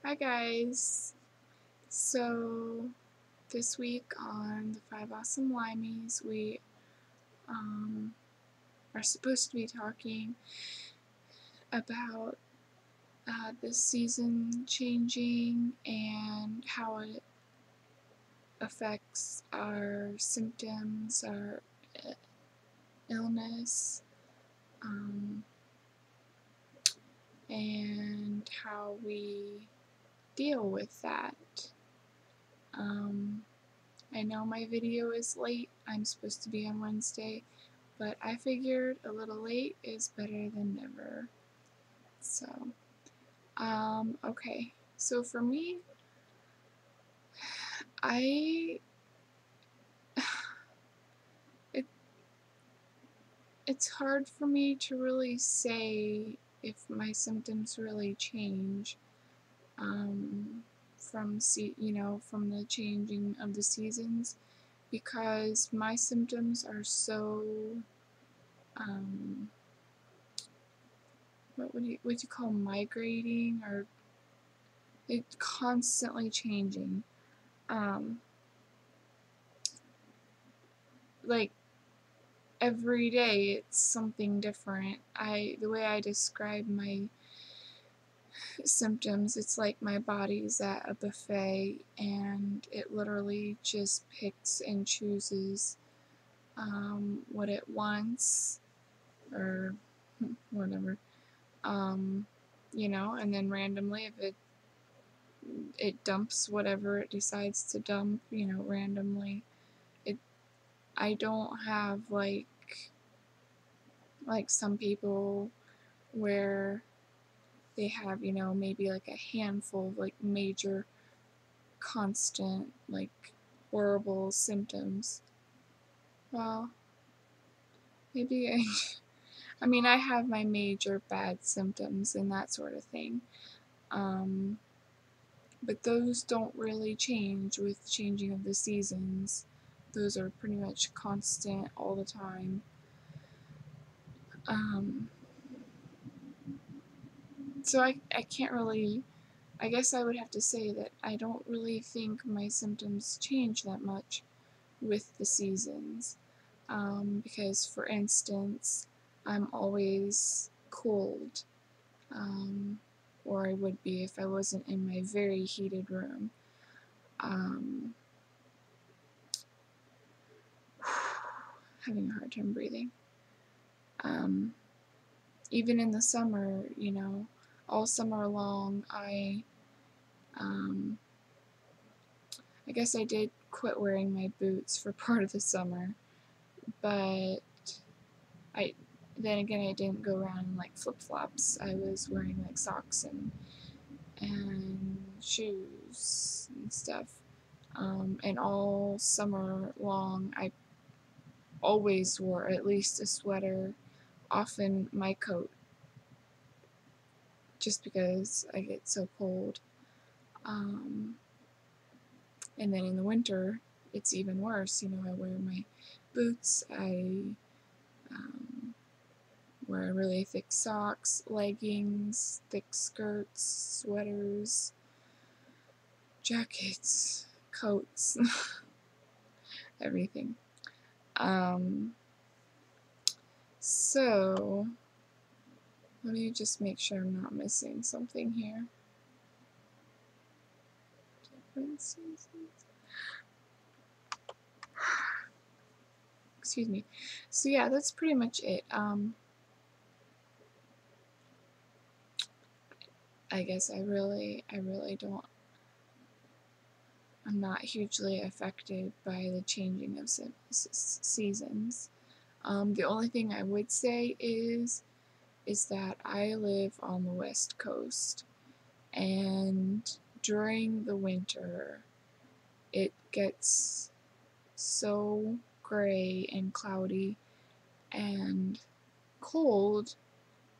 Hi guys! So this week on the 5 Awesome Limeys we are supposed to be talking about the season changing and how it affects our symptoms, our illness, and how we deal with that. I know my video is late. I'm supposed to be on Wednesday, but I figured a little late is better than never. So, okay. So for me, I it it's hard for me to really say if my symptoms really change from from the changing of the seasons, because my symptoms are so um, what you call migrating, or it's constantly changing. Um, like every day it's something different. The way I describe my symptoms, it's like my body's at a buffet and it literally just picks and chooses what it wants, or whatever. And then randomly, if it dumps whatever it decides to dump, randomly. I don't have like some people where they have, maybe like a handful of like major constant like horrible symptoms. Well, maybe I mean, I have my major bad symptoms and that sort of thing. But those don't really change with changing of the seasons. Those are pretty much constant all the time. So I can't really, I guess I would have to say that I don't really think my symptoms change that much with the seasons. Because, for instance, I'm always cold, or I would be if I wasn't in my very heated room. Having a hard time breathing. Even in the summer, all summer long, I guess I did quit wearing my boots for part of the summer, but then again, I didn't go around in like flip-flops. I was wearing like socks and shoes and stuff. And all summer long, I always wore at least a sweater, often my coat, just because I get so cold. And then in the winter, it's even worse. I wear my boots, I wear really thick socks, leggings, thick skirts, sweaters, jackets, coats, everything. So, let me just make sure I'm not missing something here. Different seasons. Excuse me. So yeah, that's pretty much it. I guess I really don't. I'm not hugely affected by the changing of seasons. The only thing I would say is that I live on the West Coast, and during the winter, it gets so gray and cloudy and cold,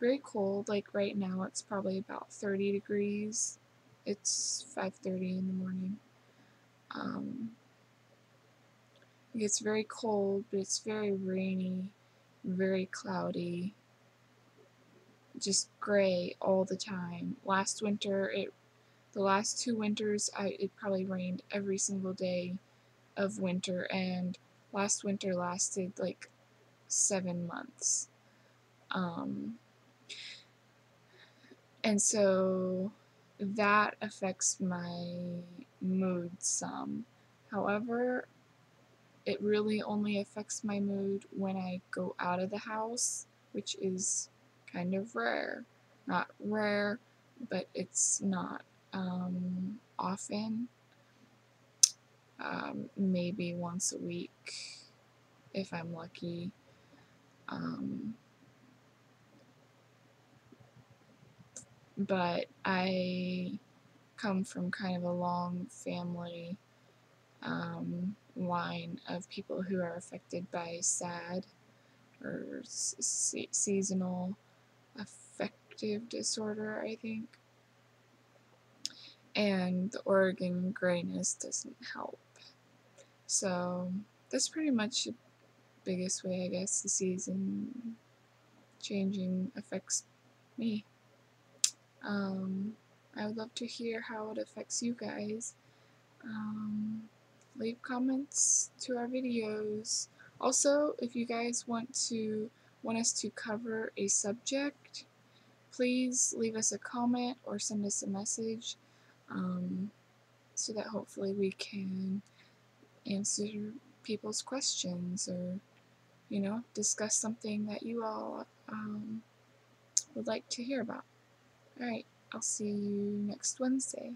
very cold. Like right now, it's probably about 30 degrees. It's 5:30 in the morning. It gets very cold, but it's very rainy, very cloudy, just gray all the time. Last winter, the last 2 winters, it probably rained every single day of winter, and last winter lasted like 7 months. And so that affects my mood some. However, it really only affects my mood when I go out of the house, which is kind of rare. Not rare, but it's not often. Maybe once a week if I'm lucky. But I come from kind of a long family line of people who are affected by SAD, or seasonal affective disorder, I think. And the Oregon grayness doesn't help. So that's pretty much the biggest way, I guess, the season changing affects me. I would love to hear how it affects you guys. Leave comments to our videos. Also, if you guys want us to cover a subject, please leave us a comment or send us a message, so that hopefully we can answer people's questions, or discuss something that you all would like to hear about. Alright, I'll see you next Wednesday.